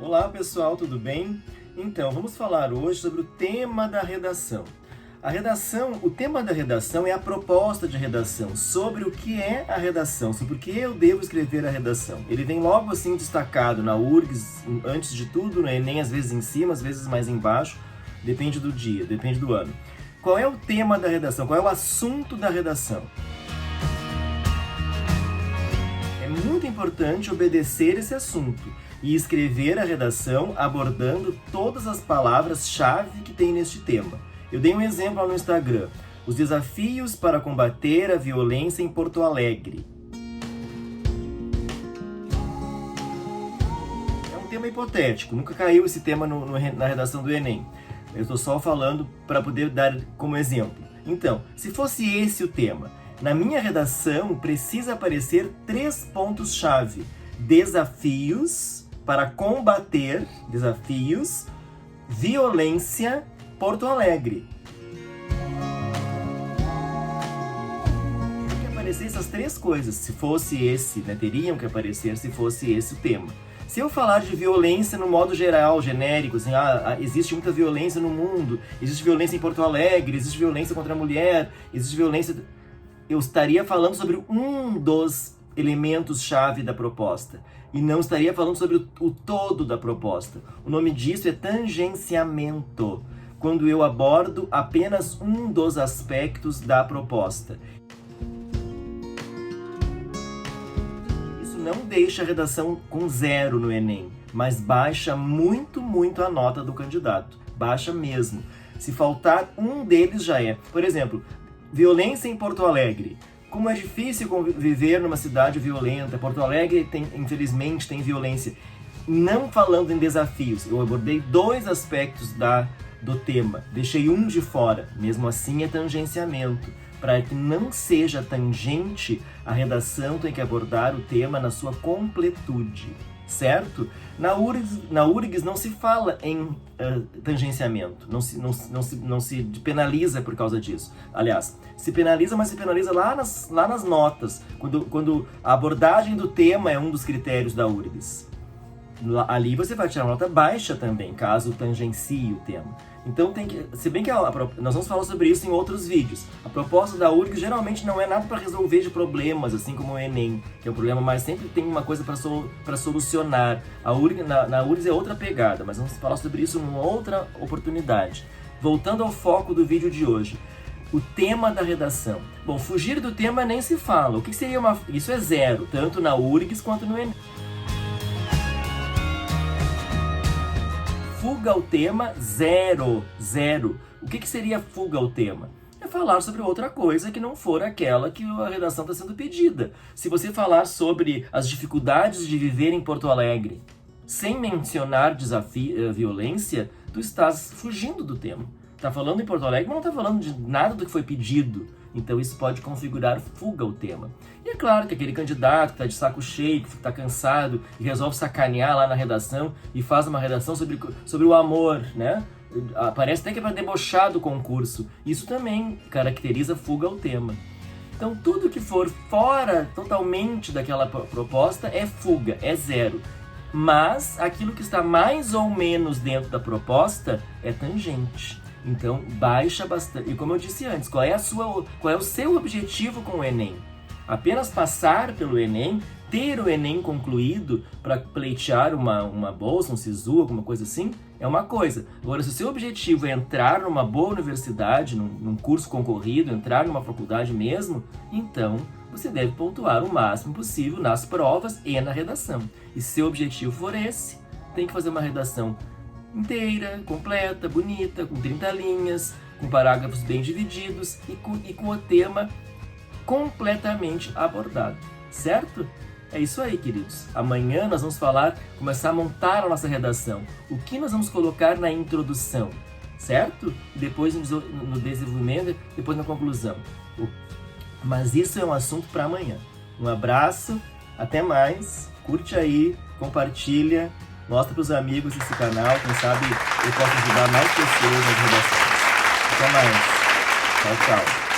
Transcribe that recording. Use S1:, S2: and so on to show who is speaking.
S1: Olá pessoal, tudo bem? Então, vamos falar hoje sobre o tema da redação. O tema da redação é a proposta de redação, sobre o que é a redação, sobre o que eu devo escrever a redação. Ele vem logo assim destacado na URGS, antes de tudo, no Enem, às vezes em cima, às vezes mais embaixo, depende do dia, depende do ano. Qual é o tema da redação? Qual é o assunto da redação? É muito importante obedecer esse assunto e escrever a redação abordando todas as palavras-chave que tem neste tema. Eu dei um exemplo lá no Instagram. Os desafios para combater a violência em Porto Alegre. É um tema hipotético, nunca caiu esse tema na redação do Enem. Eu estou só falando para poder dar como exemplo. Então, se fosse esse o tema, na minha redação precisa aparecer 3 pontos-chave. Desafios para combater, violência, Porto Alegre. Tem que aparecer essas 3 coisas, se fosse esse, né? Teriam que aparecer se fosse esse o tema. Se eu falar de violência no modo geral, genérico, assim, existe muita violência no mundo, existe violência em Porto Alegre, existe violência contra a mulher, existe violência... Eu estaria falando sobre um dos elementos-chave da proposta, e não estaria falando sobre o todo da proposta. O nome disso é tangenciamento, quando eu abordo apenas um dos aspectos da proposta. Isso não deixa a redação com 0 no Enem, mas baixa muito a nota do candidato. Baixa mesmo. Se faltar um deles já é. Por exemplo, violência em Porto Alegre. Como é difícil viver numa cidade violenta. Porto Alegre, infelizmente, tem violência. Não falando em desafios, eu abordei 2 aspectos do tema. Deixei um de fora. Mesmo assim, é tangenciamento. Para que não seja tangente, a redação tem que abordar o tema na sua completude. Certo? Na URGS não se fala em tangenciamento, não se penaliza por causa disso. Aliás, se penaliza, mas se penaliza lá nas notas, quando a abordagem do tema é um dos critérios da URGS. Ali você vai tirar uma nota baixa também, caso tangencie o tema. Então se bem que nós vamos falar sobre isso em outros vídeos. A proposta da URGS geralmente não é nada para resolver de problemas, assim como o Enem, que é um problema, mas sempre tem uma coisa para solucionar. Na URGS é outra pegada, mas vamos falar sobre isso numa outra oportunidade. Voltando ao foco do vídeo de hoje. O tema da redação. Bom, fugir do tema nem se fala. O que seria Isso é 0, tanto na URGS quanto no Enem. Fuga ao tema, 0. O que seria fuga ao tema? É falar sobre outra coisa que não for aquela que a redação está sendo pedida. Se você falar sobre as dificuldades de viver em Porto Alegre, sem mencionar violência, tu estás fugindo do tema. Está falando em Porto Alegre, mas não está falando de nada do que foi pedido. Então isso pode configurar fuga ao tema. E é claro que aquele candidato que está de saco cheio, que está cansado e resolve sacanear lá na redação e faz uma redação sobre o amor, né? Parece até que é para debochar do concurso. Isso também caracteriza fuga ao tema. Então tudo que for fora totalmente daquela proposta é fuga, é 0. Mas aquilo que está mais ou menos dentro da proposta é tangente. Então, baixa bastante. E como eu disse antes, qual é o seu objetivo com o Enem? Apenas passar pelo Enem, ter o Enem concluído para pleitear uma bolsa, um SISU, alguma coisa assim, é uma coisa. Agora, se o seu objetivo é entrar numa boa universidade, num curso concorrido, entrar numa faculdade mesmo, então você deve pontuar o máximo possível nas provas e na redação. E se seu objetivo for esse, tem que fazer uma redação inteira, completa, bonita, com 30 linhas, com parágrafos bem divididos e com o tema completamente abordado, certo? É isso aí, queridos. Amanhã nós vamos começar a montar a nossa redação. O que nós vamos colocar na introdução, certo? Depois no desenvolvimento, depois na conclusão. Mas isso é um assunto para amanhã. Um abraço, até mais, curte aí, compartilha, mostra para os amigos esse canal, quem sabe eu posso ajudar mais pessoas nas redações. Até mais. Tchau, tchau.